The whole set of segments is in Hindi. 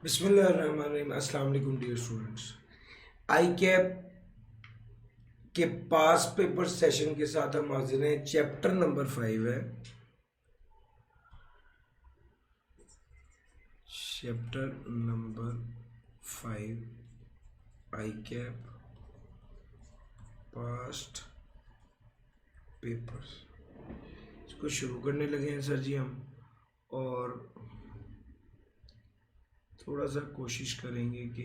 बिस्मिल्लाहिर्रहमानिर्रहीम। अस्सलाम वालेकुम डियर स्टूडेंट्स। आई कैप के पास पेपर सेशन के साथ हम हाजिर हैं। चैप्टर नंबर 5 है। चैप्टर नंबर 5 आई कैप पास्ट पेपर्स। इसको शुरू करने लगे हैं सर जी हम, और थोड़ा सा कोशिश करेंगे कि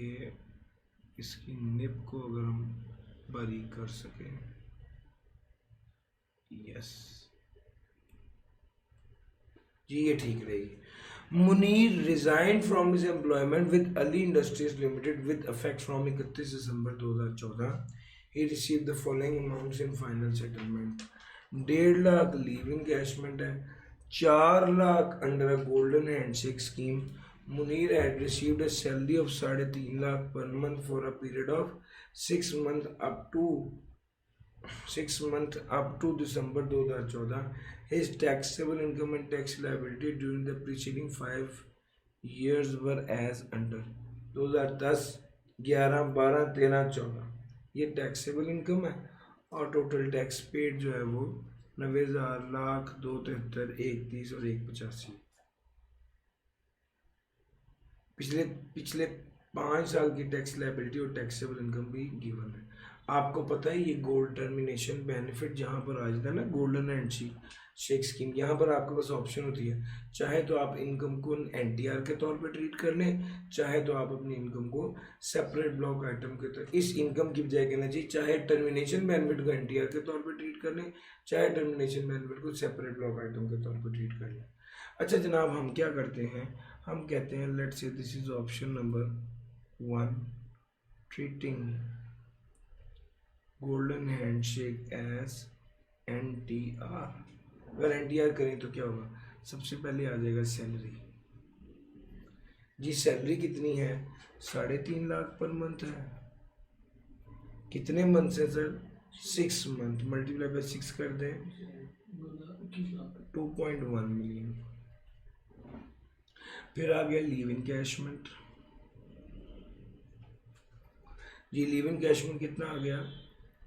इसकी निब को अगर हम बारीक कर सकें। यस जी, ये ठीक रहेगी। Munir resign from his employment with Ali industries limited with effect from 31 December 2014। He receive the following amounts in final settlement. 1.5 lakh leave encashment है, 4 lakh under a golden handshake scheme. Munir had received a salary of 3.5 lakh per month for a period of 6 months up to December 2014. His taxable income and tax liability during the preceding 5 years were as under। 2010, 11, 12, 13, 14 ये टैक्सेबल इनकम है, और टोटल टैक्स पेड जो है वो 90,000, लाख, 273, 130 और 185। पिछले पिछले 5 साल की टैक्स लाइबिलिटी और टैक्सेबल इनकम भी गिवन है। आपको पता है ये गोल्ड टर्मिनेशन बेनिफिट जहाँ पर आ जाता है ना, गोल्डन एंड शेक स्कीम, यहाँ पर आपके पास ऑप्शन होती है। चाहे तो आप इनकम को एनटीआर के तौर पे ट्रीट कर लें, चाहे तो आप अपनी इनकम को सेपरेट ब्लॉक आइटम के तौर, इस इनकम की बजाय कहना चाहिए चाहे टर्मिनेशन बेनिफिट को एनटीआर के तौर पे ट्रीट कर लें, चाहे टर्मिनेशन बेनिफिट को सेपरेट ब्लॉक आइटम के तौर पर ट्रीट कर लें। अच्छा जनाब, हम क्या करते हैं, हम कहते हैं let's say this is option number 1, treating golden handshake as NTR. अगर एनटीआर करें तो क्या होगा, सबसे पहले आ जाएगा सैलरी। जी सैलरी कितनी है, 3.5 लाख पर मंथ है। कितने मंथ है सर, 6 मंथ, मल्टीप्लाई बाय 6 कर दें 2.1 मिलियन। फिर आ गया लीव इनकैशमेंट। जी लीव इनकैशमेंट कितना आ गया,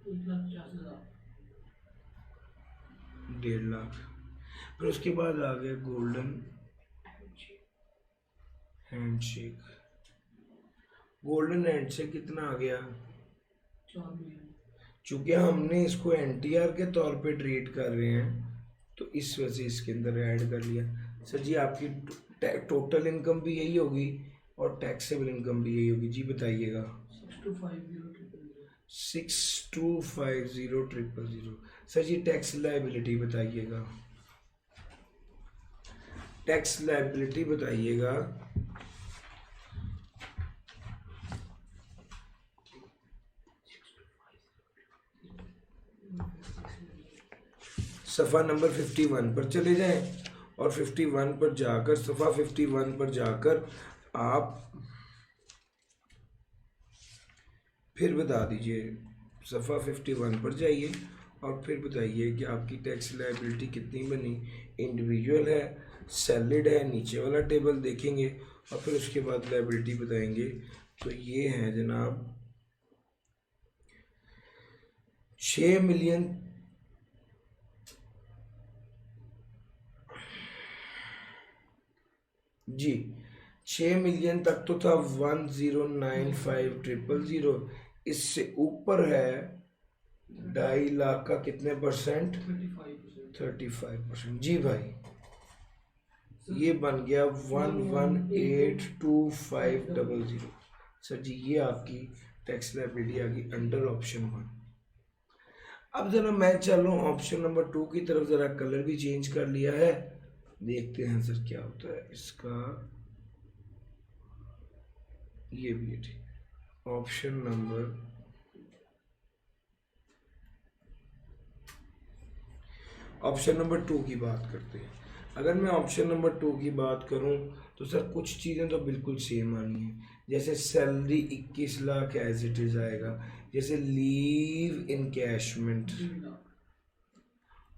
1.5 लाख। फिर उसके बाद आ गया गोल्डन हैंडशेक। गोल्डन हैंडशेक कितना आ गया, 4 मिलियन। चूंकि हमने इसको एनटीआर के तौर पे ट्रीट कर रहे हैं तो इस वजह से इसके अंदर ऐड कर लिया। सर जी आपकी टोटल इनकम भी यही होगी और टैक्सेबल इनकम भी यही होगी। जी बताइएगा। 6250,000। सर जी टैक्स लाइबिलिटी बताइएगा, टैक्स लाइबिलिटी बताइएगा। सफ़ा नंबर 51 पर चले जाएं और 51 पर जाकर, सफ़ा 51 पर जाकर आप फिर बता दीजिए, सफ़ा 51 पर जाइए और फिर बताइए कि आपकी टैक्स लाइबिलिटी कितनी बनी। इंडिविजुअल है, सैलरीड है, नीचे वाला टेबल देखेंगे और फिर उसके बाद लाइबिलिटी बताएंगे। तो ये है जनाब 6 मिलियन जी 6 मिलियन तक तो था 1095000। इससे ऊपर है 2.5 लाख का कितने परसेंट, 35%। जी भाई ये बन गया 1182500। सर जी ये आपकी टैक्स लाइबिलिटी आ गई अंडर ऑप्शन 1। अब जरा मैं चल रहा हूँ ऑप्शन नंबर 2 की तरफ, जरा कलर भी चेंज कर लिया है, देखते हैं सर क्या होता है इसका। ये भी है ठीक। ऑप्शन नंबर 2 की बात करते हैं। अगर मैं ऑप्शन नंबर 2 की बात करूं तो सर कुछ चीज़ें तो बिल्कुल सेम आनी है। जैसे salary 21 lakh as it is आएगा, जैसे leave encashment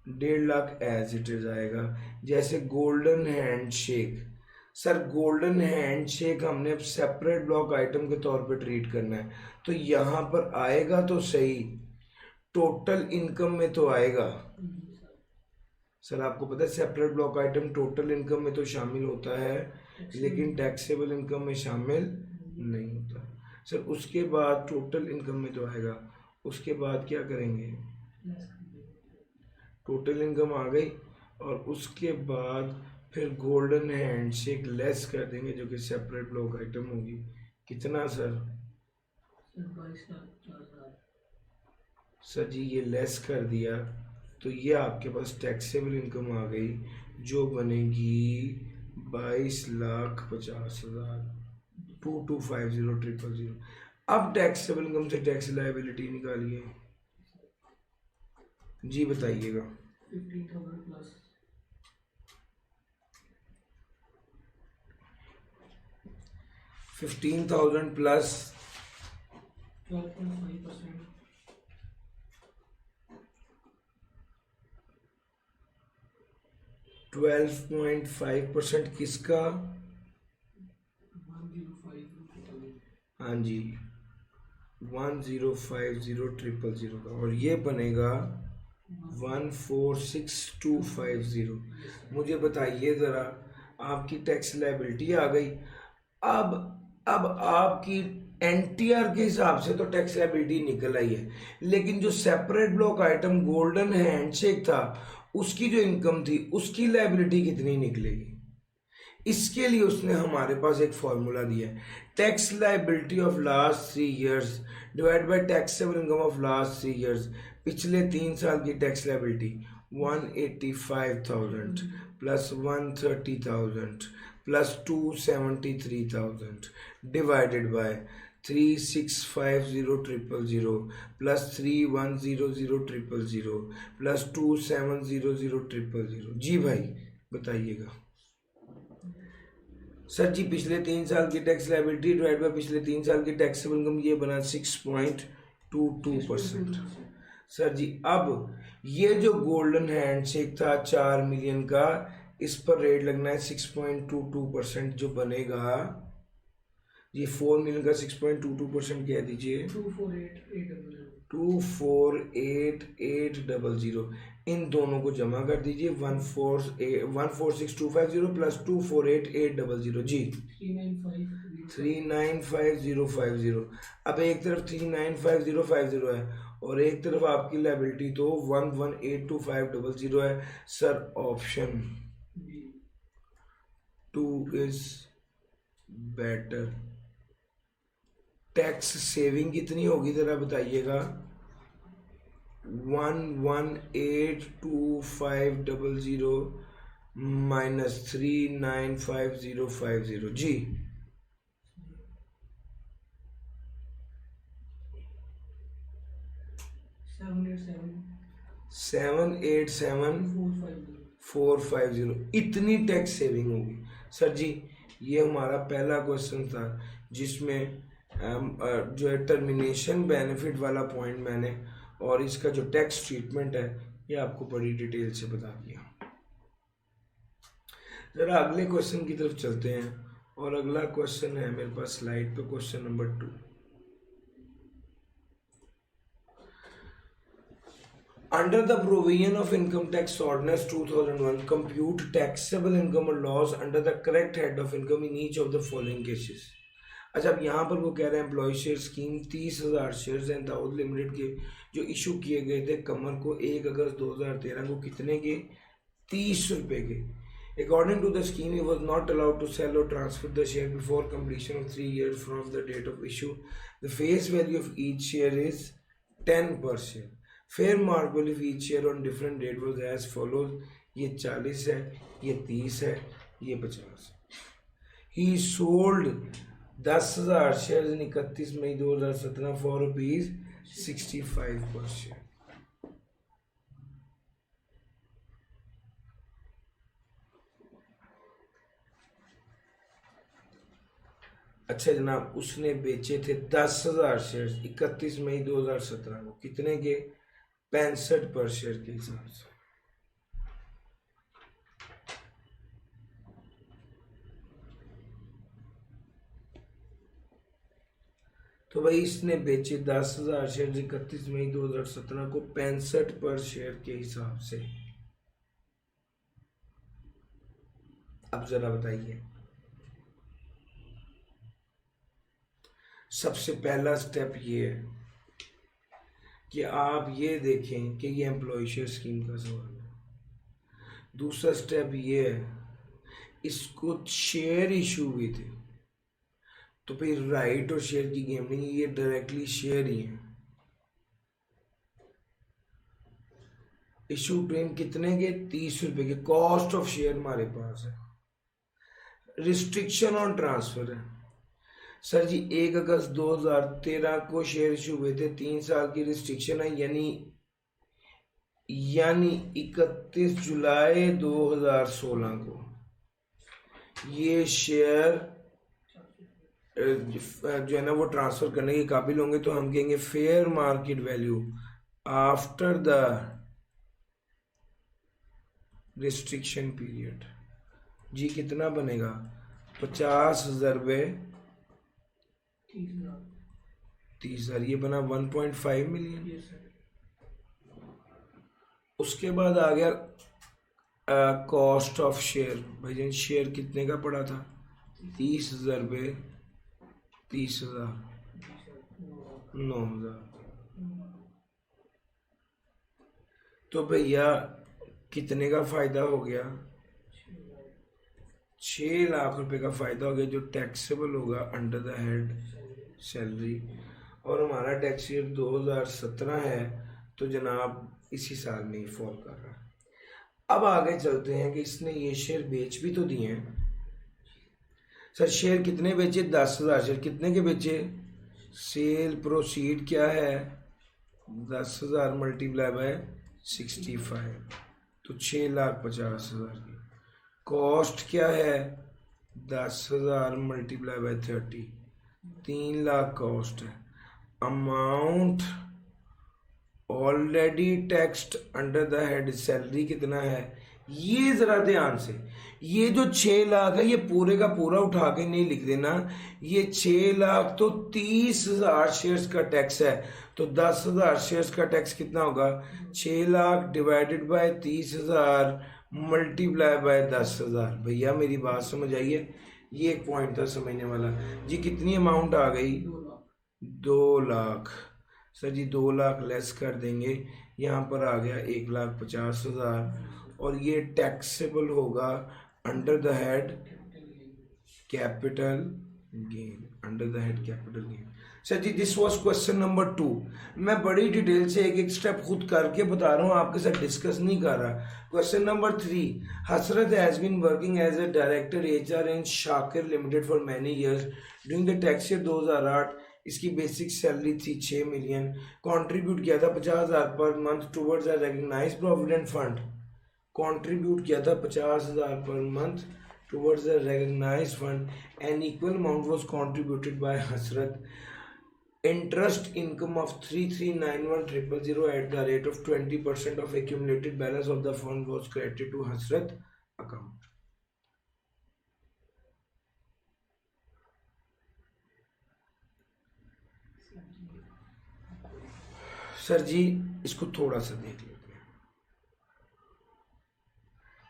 1.5 lakh as it is आएगा, जैसे golden handshake sir golden handshake हमने अब सेपरेट ब्लॉक आइटम के तौर पे ट्रीट करना है, तो यहाँ पर आएगा तो सही, टोटल इनकम में तो आएगा। सर आपको पता है separate block item total income में तो शामिल होता है, लेकिन टैक्सेबल इनकम में शामिल नहीं होता। सर उसके बाद टोटल इनकम में तो आएगा, उसके बाद क्या करेंगे, टोटल इनकम आ गई और उसके बाद फिर गोल्डन हैंडशेक लेस कर देंगे जो कि सेपरेट ब्लॉक आइटम होगी। कितना सर? सर जी ये लेस कर दिया तो ये आपके पास टैक्सेबल इनकम आ गई जो बनेगी 22,50,000, 2250,000। अब टैक्सेबल इनकम से टैक्स लायबिलिटी निकालिए। जी बताइएगा। 15,000 प्लस 12.5% किसका? हाँ जी 1,050,000 का, और ये बनेगा 146,250। मुझे बताइए ज़रा, आपकी टैक्स लायबिलिटी आ गई। अब आपकी एनटीआर के हिसाब से तो टैक्स लायबिलिटी निकल आई है, लेकिन जो separate block item golden handshake था उसकी जो इनकम थी उसकी लायबिलिटी कितनी निकलेगी? इसके लिए उसने हमारे पास एक फॉर्मूला दिया है, tax liability of last 3 years divide by taxable income of last 3 years. पिछले 3 साल की tax liability 185,000 plus 130,000 plus 273,000 divided by 365,000 plus 310,000 plus 270,000। जी भाई बताइएगा। सर जी पिछले 3 साल की टैक्स लायबिलिटी डिवाइड बाय पिछले 3 साल की टैक्सेबल इनकम, ये बना 6.22%। सर जी अब ये जो गोल्डन हैंडशेक था 4 मिलियन का, इस पर रेट लगना है 6.22%, जो बनेगा ये 4 मिलियन का 6.22% कह दीजिए 248,800। इन दोनों को जमा कर दीजिए 146,250 प्लस 248,800। जी 395,050। अब एक तरफ 395,050 है और एक तरफ आपकी लायबिलिटी तो 118,2500 है। Sir option 2 is better. Tax saving कितनी होगी जरा बताइएगा? 118,2500 माइनस 395,050। जी 787,450 इतनी टैक्स सेविंग होगी। सर जी ये हमारा पहला क्वेश्चन था जिसमें जो है टर्मिनेशन बेनिफिट वाला पॉइंट मैंने और इसका जो टैक्स ट्रीटमेंट है ये आपको बड़ी डिटेल से बता दिया। जरा अगले क्वेश्चन की तरफ चलते हैं और अगला क्वेश्चन है मेरे पास स्लाइड पे, question number 2। Under the provision of Income Tax Ordinance 2001, compute taxable income or loss under the correct head of income in each of the following cases। अच्छा अब यहाँ पर वो कह रहे हैं एम्प्लॉय शेयर स्कीम 30,000 शेयर्स हैं दाऊद लिमिटेड के जो इशू किए गए थे कमर को 1 अगस्त 2013 को, कितने के? 30 रुपए के। According to the scheme, he was not allowed to sell or transfer the share before completion of 3 years from the date of issue. The face value of each share is 10 per share. Fair market value of each share on different date was as follows। ये 40 है, ये 30 है, ये 50 है। He sold 10,000 share 31 May 2017 for ₹65 पर शेयर। अच्छा जनाब उसने बेचे थे 10,000 शेयर 31 मई 2017 को, कितने के? 65 पर शेयर के हिसाब से। तो भाई इसने बेचे 10,000 शेयर 31 मई 2017 को 65 पर शेयर के हिसाब से। अब जरा बताइए, सबसे पहला स्टेप ये है कि आप ये देखें कि ये एम्प्लॉय शेयर स्कीम का सवाल है। दूसरा स्टेप ये है, इसको शेयर इशू हुए थे, तो फिर राइट और शेयर की गेम नहीं है, ये डायरेक्टली शेयर ही है। इशू प्रीमियम कितने के? 30 रुपए के। कॉस्ट ऑफ शेयर हमारे पास है। रिस्ट्रिक्शन ऑन ट्रांसफर है सर जी, 1 अगस्त 2013 को शेयर इशू हुए थे, 3 साल की रिस्ट्रिक्शन है, यानी 31 जुलाई 2016 को ये शेयर जो है ना वो ट्रांसफर करने के काबिल होंगे। तो हम कहेंगे fair market value after the restriction period जी कितना बनेगा? 50,000 रुपये 30,000, ये बना 1.5 मिलियन। उसके बाद आ गया कॉस्ट ऑफ शेयर। भाईजान शेयर कितने का पड़ा था? 30,000 रुपये 30,000 9,000। तो भैया कितने का फायदा हो गया? 6 लाख रुपए का फायदा हो गया, जो टैक्सेबल होगा अंडर द हेड सैलरी। और हमारा टैक्स ईयर 2017 है, तो जनाब इसी साल में ही फॉल कर रहा है। अब आगे चलते हैं कि इसने ये शेयर बेच भी तो दिए हैं। सर शेयर कितने बेचे? 10,000 शेयर। कितने के बेचे? सेल प्रोसीड क्या है? 10,000 मल्टीप्लाई बाय 65, तो 6,50,000 की। कॉस्ट क्या है? 10,000 मल्टीप्लाई बाय 30, 3 लाख कॉस्ट है। Amount already taxed under the head salary कितना है? ये जरा ध्यान से, ये जो 6 लाख है ये पूरे का पूरा उठा के नहीं लिख देना। ये 6 लाख तो 30,000 शेयर्स का टैक्स है, तो 10,000 शेयर्स का टैक्स कितना होगा? 6 lakh divided by 30,000 multiply by 10,000। भैया मेरी बात समझ आइए, ये एक पॉइंट था समझने वाला जी। कितनी अमाउंट आ गई? 2 लाख। सर जी 2 लाख लेस कर देंगे, यहाँ पर आ गया 1,50,000, और ये टैक्सेबल होगा under the head capital gain. Under the head capital gain. Sir ji this was question number 2। मैं बड़ी डिटेल से एक एक स्टेप खुद करके बता रहा हूँ, आपके साथ डिस्कस नहीं कर रहा। Question number 3, Hasrat has been working as a director HR in Shakir limited for many years during the tax year 2008। इसकी बेसिक सैलरी थी 6 मिलियन। कंट्रीब्यूट किया था 50,000 पर month towards a recognised provident fund. Contribute किया था 50,000 पर month towards the recognized fund. An equal amount was contributed by Hasrat. Interest income of 3391,000 at the rate of 20% of accumulated balance of the fund was credited to Hasrat account. Sir ji इसको थोड़ा सा देख लेते हैं।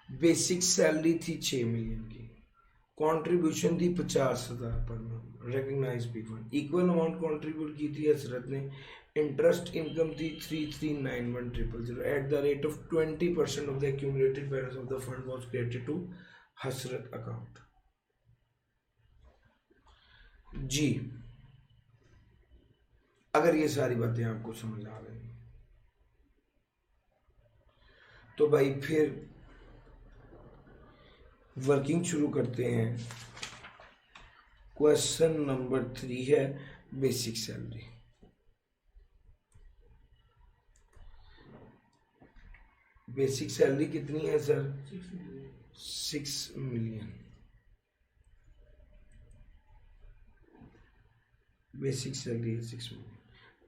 बेसिक सैलरी थी 6 मिलियन की, कंट्रीब्यूशन थी 50,000 पर month recognise B fund. Equal amount contribute की थी हसरत ने। इंटरेस्ट इनकम थी 3391,000 at the rate of 20% of the accumulated balance of the fund was credited to Hasrat account. जी अगर ये सारी बातें आपको समझ आ गई तो भाई फिर वर्किंग शुरू करते हैं। क्वेश्चन नंबर 3 है बेसिक सैलरी। बेसिक सैलरी कितनी है सर? 6 मिलियन। बेसिक सैलरी है 6 मिलियन।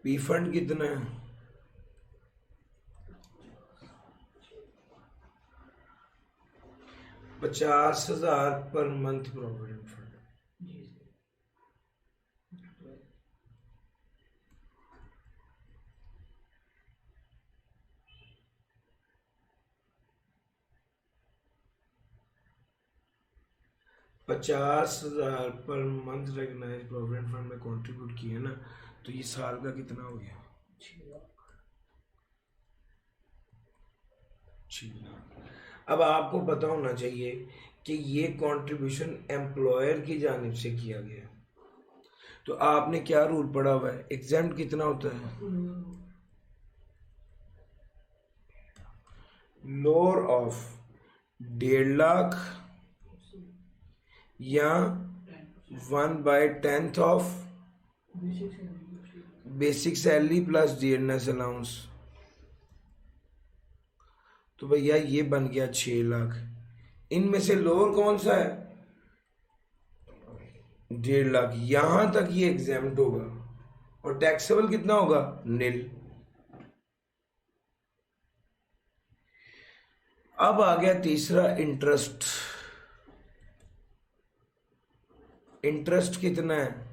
पी फंड कितना है? 50,000 पर मंथ प्रोविडेंट फंड। 50,000 पर मंथ रिकॉग्नाइज प्रोविडेंट फंड में कंट्रीब्यूट किए ना, तो ये साल का कितना हो गया? 6 लाख। अब आपको पता होना चाहिए कि ये कंट्रीब्यूशन एम्प्लॉयर की जानिब से किया गया, तो आपने क्या रूल पढ़ा हुआ है? एग्जाम्प्ट कितना होता है? लोअर ऑफ 1.5 लाख या 1/10 of basic salary plus dearness allowance. तो भैया ये बन गया 6 लाख। इनमें से लोअर कौन सा है? 1.5 लाख। यहां तक ये एग्जाम्प्ट होगा और टैक्सेबल कितना होगा? नील। अब आ गया तीसरा, इंटरेस्ट। इंटरेस्ट कितना है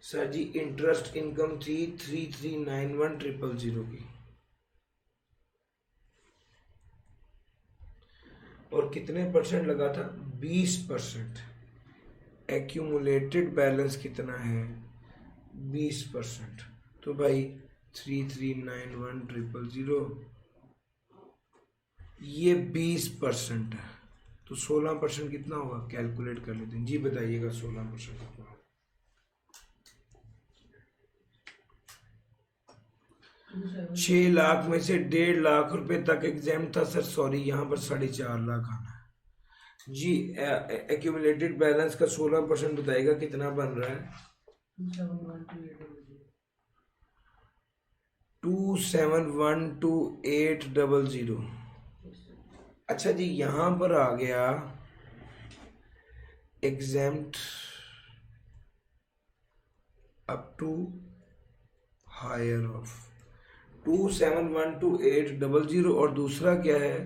सर जी? इंटरेस्ट इनकम थी 3391,000 की, और कितने परसेंट लगा था? 20%। एक्यूमुलेटेड बैलेंस कितना है? 20%। तो भाई 3391,000 ये 20% है, तो 16% कितना होगा? कैलकुलेट कर लेते हैं जी, बताइएगा 16% कितना? 6 लाख में से 1.5 लाख रुपए तक एग्जाम था सर, सॉरी यहाँ पर 4.5 लाख आना है जी। एक्यूमुलेटेड बैलेंस का 16% बताएगा कितना बन रहा है? 2712800। अच्छा जी, यहां पर आ गया exempt up to higher of 2712800, और दूसरा क्या है?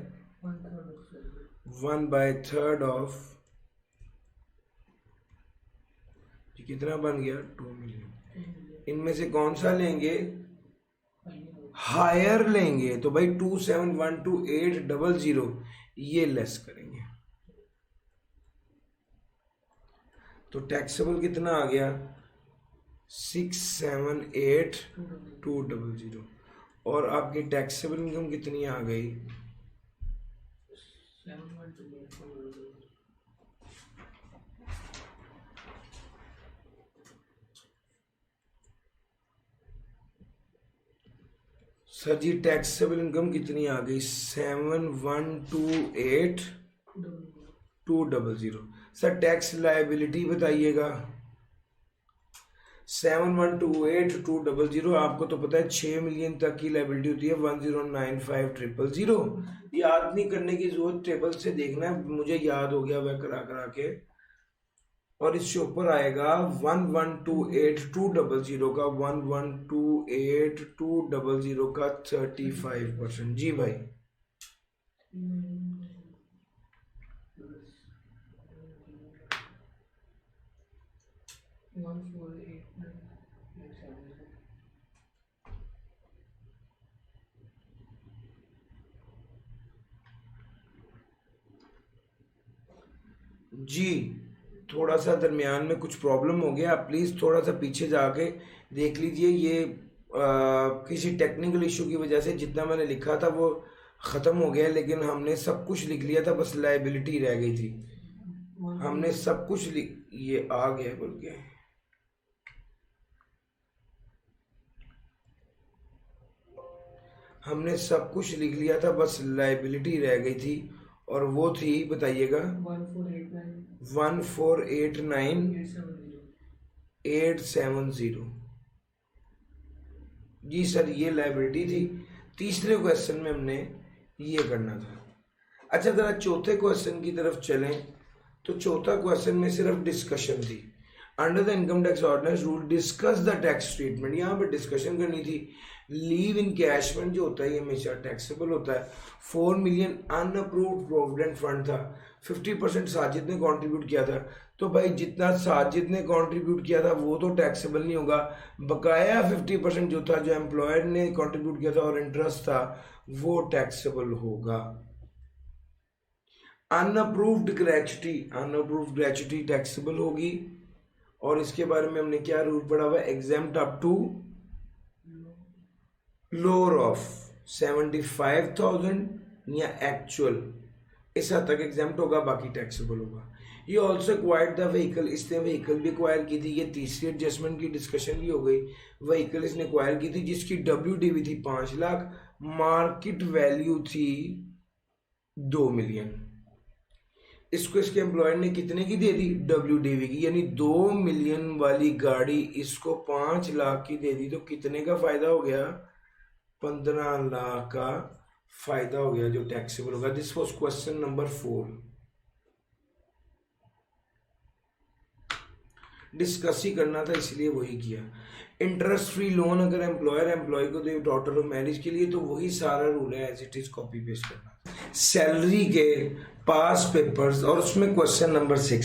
1/3 ऑफ, कितना बन गया? 2 मिलियन। इनमें से कौन सा लेंगे? हायर लेंगे, तो भाई 2712800 ये लेस करेंगे, तो टैक्सेबल कितना आ गया? 678,200। और आपकी टैक्सेबल इनकम कितनी आ गई? सर जी टैक्सेबल इनकम कितनी आ गई? 7,128,200। सर टैक्स लायबिलिटी बताइएगा। 7,128,200, आपको तो पता है 6 मिलियन तक की लायबिलिटी होती है 1,095,000। याद नहीं करने की जरूरत, टेबल से देखना है, मुझे याद हो गया वह करा करा के। और इससे ऊपर आएगा 1,128,200 का 1,128,200 का 35%। जी भाई, जी थोड़ा सा दरमियान में कुछ प्रॉब्लम हो गया, प्लीज़ थोड़ा सा पीछे जाके देख लीजिए। ये किसी टेक्निकल इशू की वजह से जितना मैंने लिखा था वो ख़त्म हो गया, लेकिन हमने सब कुछ लिख लिया था, बस लायबिलिटी रह गई थी। हमने सब कुछ ये आ गया बोल के, हमने सब कुछ लिख लिया था, बस लायबिलिटी रह गई थी, और वो थी बताइएगा 1,489,870। जी सर ये लायबिलिटी थी। तीसरे क्वेश्चन में हमने ये करना था। अच्छा जरा चौथे क्वेश्चन की तरफ चलें, तो चौथा क्वेश्चन में सिर्फ डिस्कशन थी। Under the income tax ordinance rule discuss the tax treatment, यहाँ पे डिस्कशन करनी थी। लीव इनकैशमेंट जो होता है ये हमेशा टैक्सेबल होता है। 4 मिलियन अनअप्रूव्ड प्रोविडेंट फंड था, 50% साजिद ने कंट्रीब्यूट किया था, तो भाई जितना साजिद ने कंट्रीब्यूट किया था वो तो टैक्सेबल नहीं होगा, बकाया 50% जो था, जो एम्प्लॉयर ने कंट्रीब्यूट किया था और इंटरेस्ट था, वो टैक्सेबल होगा। अनअप्रूव्ड ग्रेचुटी टैक्सेबल होगी। और इसके बारे में हमने क्या रूल पढ़ा हुआ है, exempt up to lower of 75,000 या एक्चुअल, इस हद तक एग्जेम्प्ट होगा, बाकी टैक्सेबल होगा। ये ऑल्सो एक्वायर्ड द व्हीकल, इसने व्हीकल भी एक्वायर की थी। ये तीसरी एडजस्टमेंट की डिस्कशन भी हो गई। व्हीकल इसने एक्वायर की थी जिसकी WDV थी 5 लाख, मार्केट वैल्यू थी 2 मिलियन। इसको इसके एम्प्लॉयर ने कितने की दे दी, WDV की, यानी 2 मिलियन वाली गाड़ी इसको 5 लाख की दे दी। तो कितने का फायदा हो गया, 15 लाख का फायदा हो गया जो टैक्सेबल होगा। This was question number 4। Discuss ही करना था इसलिए वही किया। इंटरेस्ट फ्री लोन अगर एम्प्लॉयर एम्प्लॉय को दे डॉटर ऑफ मैरिज के लिए तो वही सारा रूल है, as it is copy paste करना। सैलरी के पास पेपर्स और उसमें क्वेश्चन नंबर 6।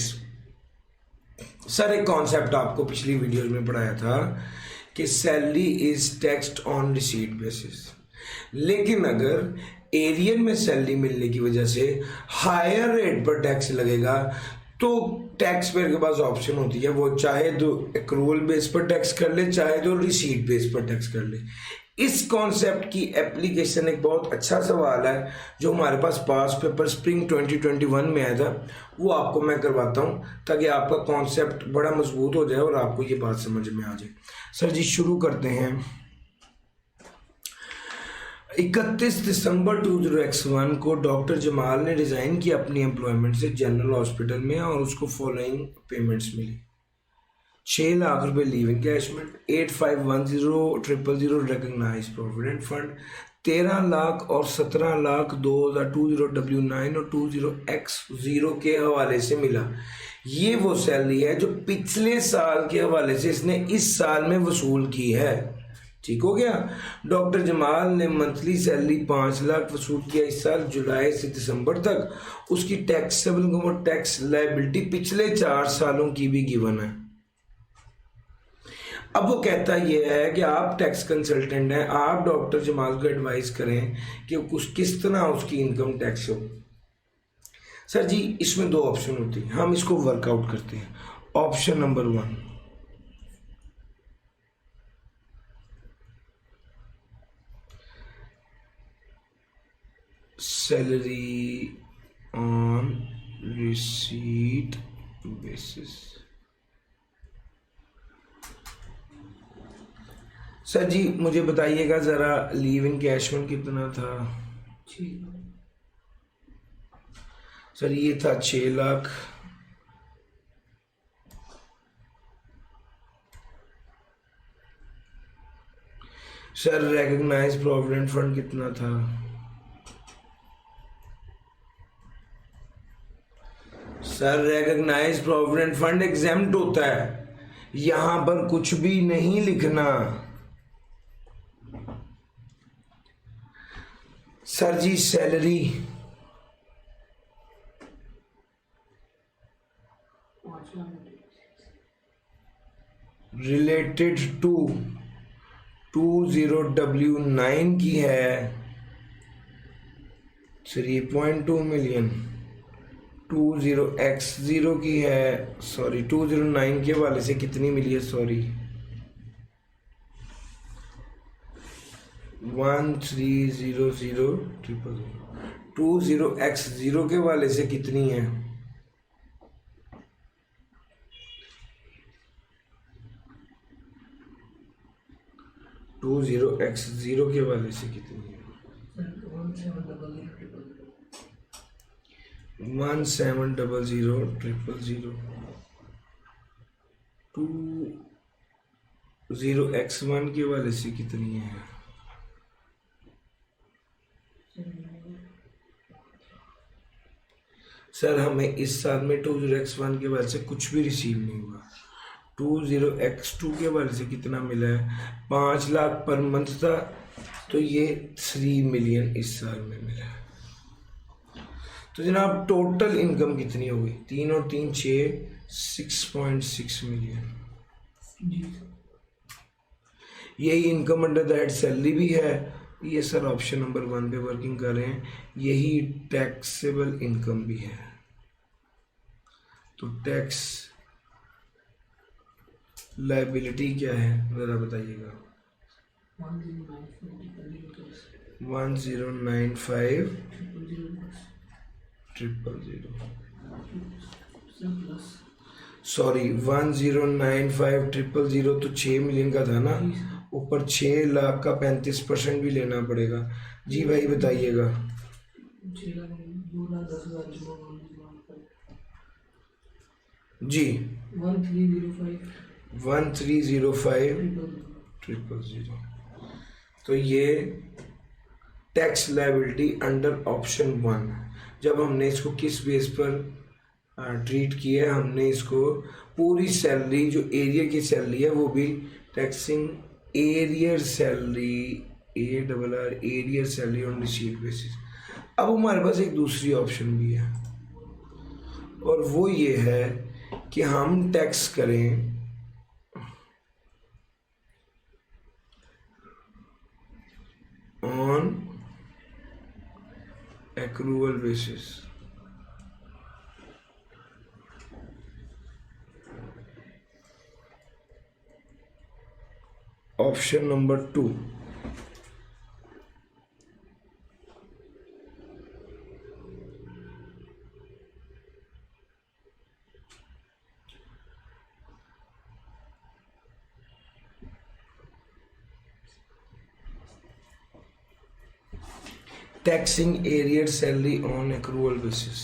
सर एक कॉन्सेप्ट आपको पिछली वीडियो में पढ़ाया था कि salary is taxed on receipt basis, लेकिन अगर एरियर में सैलरी मिलने की वजह से हायर रेट पर टैक्स लगेगा तो टैक्स पेयर के पास ऑप्शन होती है, वो चाहे तो एक्रूवल बेस पर टैक्स कर ले, चाहे तो रिसीट बेस पर टैक्स कर ले। इस कॉन्सेप्ट की एप्लीकेशन एक बहुत अच्छा सवाल है जो हमारे पास पेपर स्प्रिंग 2021 में आया था, वो आपको मैं करवाता हूँ ताकि आपका कॉन्सेप्ट बड़ा मजबूत हो जाए और आपको ये बात समझ में आ जाए। सर जी शुरू करते हैं। 31 दिसंबर 2001 को डॉक्टर जमाल ने रिजाइन किया अपनी एम्प्लॉयमेंट से जनरल हॉस्पिटल में और उसको फॉलोइंग पेमेंट्स मिली। 6 लाख रुपए leave encashment, 85100000 recognise provident fund, 13 lakh और 17 लाख 2020W9 और 20X0 के हवाले से मिला। ये वो सैलरी है जो पिछले साल के हवाले से इसने इस साल में वसूल की है। ठीक हो गया। डॉक्टर जमाल ने मंथली सैलरी 5 लाख वसूल किया इस साल जुलाई से दिसंबर तक। उसकी टैक्सेबल इनकम और टैक्स लायबिलिटी पिछले 4 सालों की भी गिवन है। अब वो कहता ये है कि आप टैक्स कंसल्टेंट हैं, आप डॉक्टर जमाल को एडवाइस करें कि किस तरह उसकी इनकम टैक्स हो। सर जी इसमें 2 ऑप्शन होती हैं, हम इसको वर्कआउट करते हैं। Option number 1, salary on receipt basis. Sir ji मुझे बताइएगा जरा लीव एनकैशमेंट कितना था। सर ये था 6 lakh. Sir recognise provident fund कितना था। Sir recognise provident fund exempt होता है, यहां पर कुछ भी नहीं लिखना। Sir ji salary related to 20W9 की है 3.2 मिलियन, 20X0 की है 209 के हवाले से कितनी मिली है 13000000। 20X0 के हवाले से कितनी है 20X0 के हवाले से कितनी है 17000000। 20X1 के हवाले से कितनी है सर हमें इस साल में 20X1 के हवाले से कुछ भी रिसीव नहीं हुआ। 20X2 के हवाले से कितना मिला है 5 लाख पर मंथ था, तो ये 3 मिलियन इस साल में मिला है। तो जनाब टोटल इनकम कितनी होगी 3 और 3 6, 6.6 मिलियन। यही income under the head salary भी है ये सर ऑप्शन नंबर 1 पे वर्किंग कर रहे हैं, यही टैक्सेबल इनकम भी है। तो टैक्स लायबिलिटी क्या है ज़रा बताइएगा। 1095 000 सॉरी 1095 000 तो 6 मिलियन का था ना, ऊपर 6 लाख का 35% भी लेना पड़ेगा। जी भाई बताइएगा। जी 1305 000। तो ये टैक्स लायबिलिटी अंडर ऑप्शन 1। जब हमने इसको किस बेस पर ट्रीट किया है, हमने इसको पूरी सैलरी जो एरियर की सैलरी है वो भी taxing arrear salary arrear salary on receive basis. अब हमारे पास एक दूसरी ऑप्शन भी है और वो ये है कि हम टैक्स करें on accrual basis. Option number 2। Taxing arrear salary on accrual basis.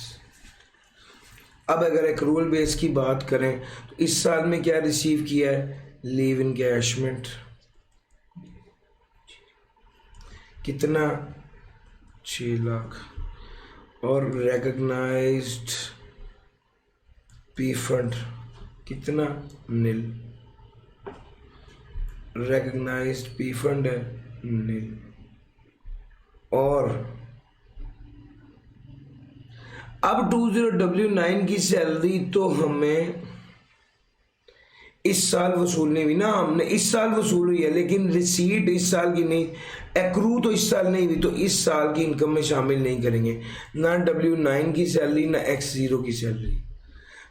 अब अगर एक्रूवल बेस की बात करें तो इस साल में क्या रिसीव किया है, लीव इनकैशमेंट कितना 6 लाख, और रिकॉग्नाइज्ड पी फंड कितना नील, रिकॉग्नाइज्ड पी फंड है नील। और अब 20W9 की सैलरी तो हमें इस साल वसूलनी हुई ना, हमने इस साल वसूल हुई है लेकिन रिसीट इस साल की नहीं, एक्रू तो इस साल नहीं हुई, तो इस साल की इनकम में शामिल नहीं करेंगे ना W9 की सैलरी ना X0 की सैलरी,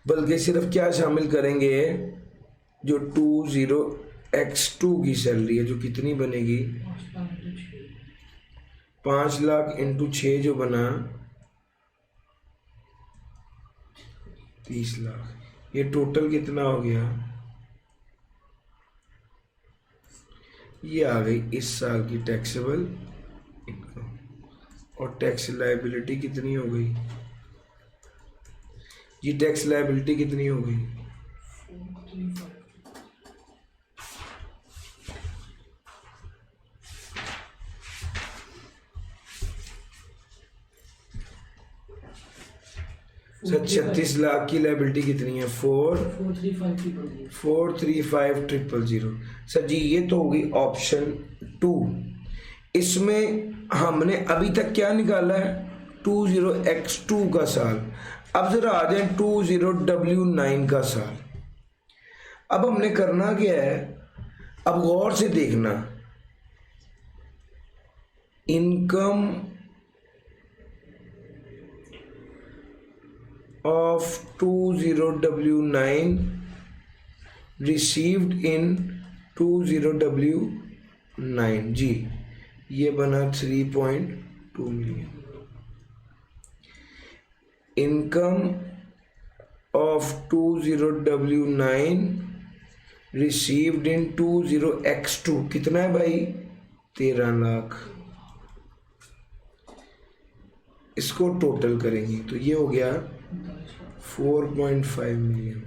बल्कि सिर्फ क्या शामिल करेंगे, जो 20X2 की सैलरी है जो कितनी बनेगी 5 लाख इंटू 6 जो बना 30 लाख। ये टोटल कितना हो गया, ये आ गई इस साल की टैक्सेबल इनकम। और टैक्स लायबिलिटी कितनी हो गई जी, टैक्स लायबिलिटी कितनी हो गई 36 लाख की लायबिलिटी कितनी है 435 000। सर जी ये तो होगी ऑप्शन 2। इसमें हमने अभी तक क्या निकाला है 20X2 का साल। अब जरा आ जाए 20W9 का साल। अब हमने करना क्या है, अब गौर से देखना, income of 20W9 received in 20W9 जी, ये बना 3.2 million. Income of 20W9 received in 20X2 कितना है भाई 13 लाख। इसको टोटल करेंगे तो ये हो गया 4.5 मिलियन।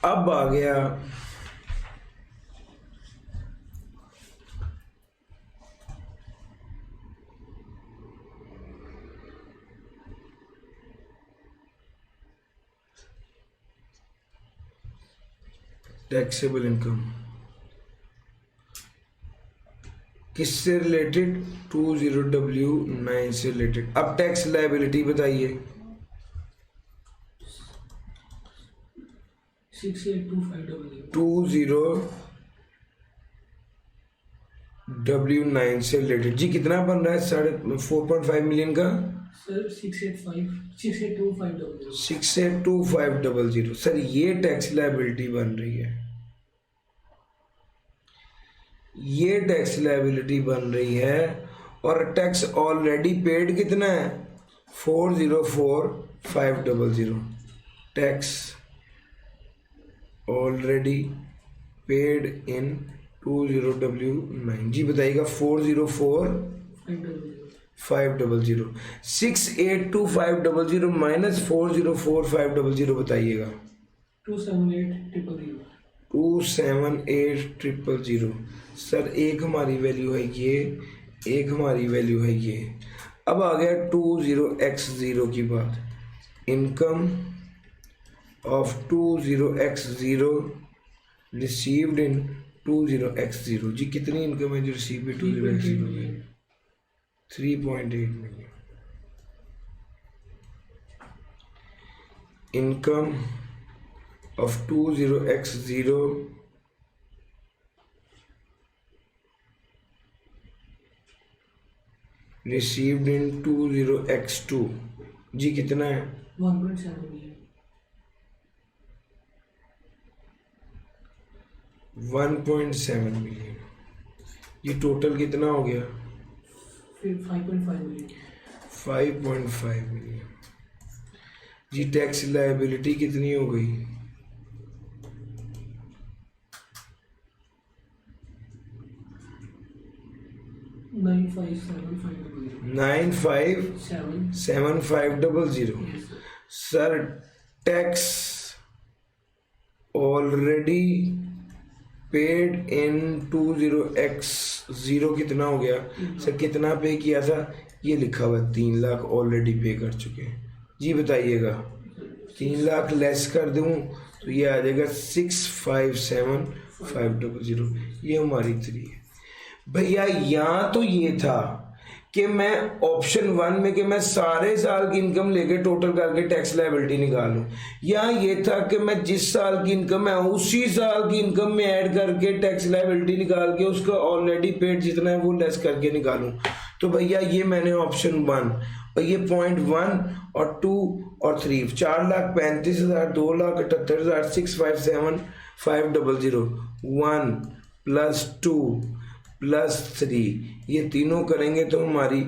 अब आ गया टैक्सेबल इनकम। किससे रिलेटेड? 20W9 से रिलेटेड। अब टैक्स लायबिलिटी बताइए। 20W9 से रिलेटेड जी कितना बन रहा है? 4.5 मिलियन का सर 682,500 682,500। सर ये टैक्स लायबिलिटी बन रही है, ये टैक्स लायबिलिटी बन रही है। और टैक्स ऑलरेडी पेड कितना है? 404,500। Tax already paid in 20W9 जी बताइएगा। 404,500 682,500 माइनस 404,500 बताइएगा। 278,000 278,000। सर एक हमारी वैल्यू है ये, एक हमारी वैल्यू है ये। अब आ गया 20x0 की बात। Income of 20x0 received in 20x0 जी कितनी इनकम है जो रिसीव है 20x0 में? 3.8 million. Income of 20x0 received in 20x2 जी कितना है? 1.7 मिलियन। 1.7 मिलियन। ये टोटल कितना हो गया? 5.5 मिलियन। 5.5 मिलियन जी। टैक्स लायबिलिटी कितनी हो गई? 95,750। Sir tax already paid in 20x0 कितना हो गया? सर कितना पे किया था? ये लिखा हुआ 3 लाख ऑलरेडी पे कर चुके हैं जी। बताइएगा 3 लाख लेस कर दूं तो ये आ जाएगा 657,500। ये हमारी 3 है भैया। यहाँ तो ये था कि मैं ऑप्शन 1 में कि मैं सारे साल की इनकम लेके टोटल करके टैक्स लायबिलिटी निकालूं। यहाँ ये था कि मैं जिस साल की इनकम है उसी साल की इनकम में ऐड करके टैक्स लायबिलिटी निकाल के उसका ऑलरेडी पेड जितना है वो लेस करके निकालूं। तो भैया ये मैंने ऑप्शन 1 और ये पॉइंट 1 और 2 और 3 4,35,000 2,78,000 657,500 1 + 2 + 3 ये तीनों करेंगे तो हमारी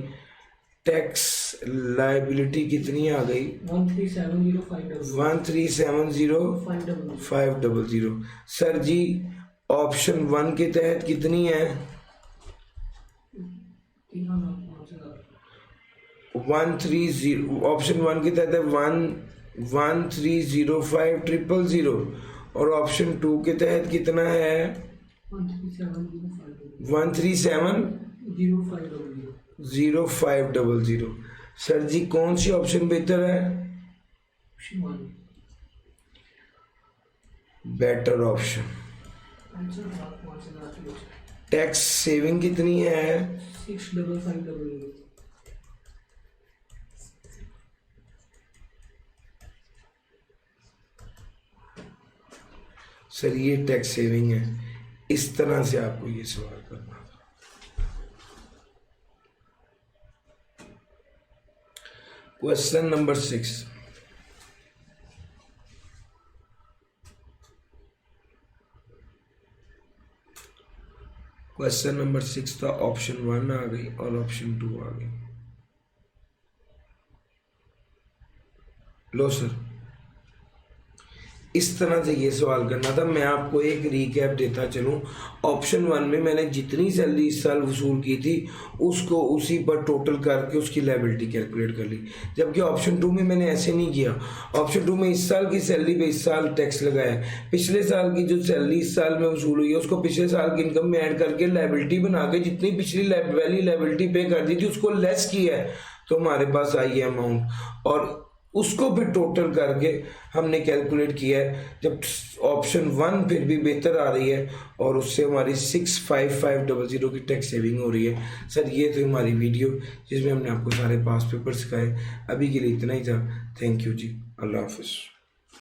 टैक्स लायबिलिटी कितनी आ गई? 1,370,500। सर जी ऑप्शन 1 के तहत कितनी है? 130। ऑप्शन 1 के तहत है 1,305,000 और ऑप्शन 2 के तहत कितना है? 137,0500। सर जी कौन सी ऑप्शन बेहतर है? Better option. टैक्स सेविंग कितनी है? 6,500। सर ये टैक्स सेविंग है। इस तरह से आपको ये सवाल करना था। Question number 6। क्वेश्चन नंबर 6 था ऑप्शन 1 आ गई और ऑप्शन 2 आ गई। लो सर इस तरह से ये सवाल करना था। मैं आपको एक रीकैप देता चलूं। ऑप्शन 1 में मैंने जितनी सैलरी इस साल वसूल की थी उसको उसी पर टोटल करके उसकी लायबिलिटी कैलकुलेट कर ली, जबकि ऑप्शन 2 में मैंने ऐसे नहीं किया। ऑप्शन 2 में इस साल की सैलरी पे इस साल टैक्स लगाया, पिछले साल की जो सैलरी इस साल में वसूल हुई है उसको पिछले साल की इनकम में ऐड करके लायबिलिटी बना के जितनी पिछली वाली लायबिलिटी पे कर दी थी उसको लेस किया है तो हमारे पास आई है अमाउंट। और उसको फिर टोटल करके हमने कैलकुलेट किया है, जब ऑप्शन 1 फिर भी बेहतर आ रही है और उससे हमारी 65500 की टैक्स सेविंग हो रही है। सर ये तो हमारी वीडियो जिसमें हमने आपको सारे पास पेपर सिखाए। अभी के लिए इतना ही था। थैंक यू जी, अल्लाह हाफिज़।